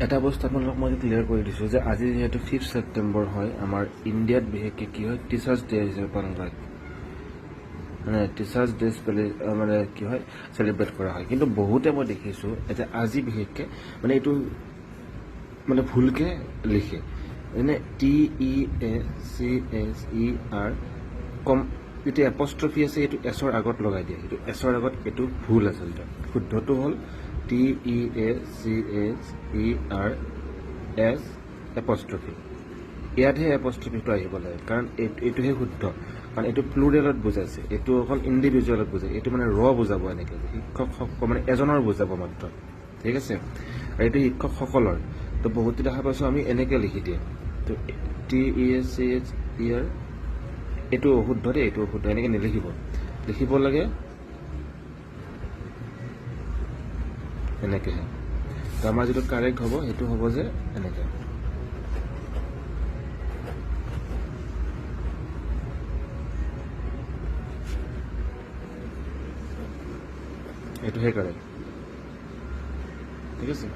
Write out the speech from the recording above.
এটা বস্তু আপোনালোকক মই ক্লিয়াৰ কৰি দিছোঁ যে আজি যিহেতু 5 ছেপ্টেম্বৰ হয়, আমাৰ ইণ্ডিয়াত বিশেষকৈ কি হয়, টিচাৰ্ছ ডে হিচাপে পালন কৰে, মানে টিচাৰ্ছ ডে মানে কি হয়, চেলিব্ৰেট কৰা হয়। কিন্তু বহুতে মই দেখিছোঁ এতিয়া আজি বিশেষকৈ মানে এইটো মানে ভুলকৈ লিখে, মানে TEACHER কম যেতিয়া এপষ্ট্ৰফি আছে এইটো এছৰ আগত লগাই দিয়ে, এইটো এছৰ আগত এইটো ভুল আচলতে। শুদ্ধটো হ'ল TEACHERS এপষ্ট্ৰফি, ইয়াতহে এপষ্ট্ৰফিটো আহিব লাগে, কাৰণ এইটোহে শুদ্ধ, কাৰণ এইটো প্লুৰেলত বুজাইছে, এইটো অকল ইণ্ডিভিজুৱেলত বুজায়, এইটো মানে বুজাব এনেকৈ শিক্ষক মানে এজনৰ বুজাব মাত্ৰ, ঠিক আছে। আৰু এইটো শিক্ষকসকলৰ, তো বহুতে দেখা পাইছোঁ আমি এনেকৈ লিখি দিয়ে, তো TEACHER এইটো অশুদ্ধ দেই, এইটো অশুদ্ধ, এনেকৈ নিলিখিব, লিখিব লাগে এনেকৈহে। তো আমাৰ যিটো কাৰেক্ট হ'ব সেইটো হ'ব যে এনেকৈ, এইটোহে কাৰেক্ট, ঠিক আছে।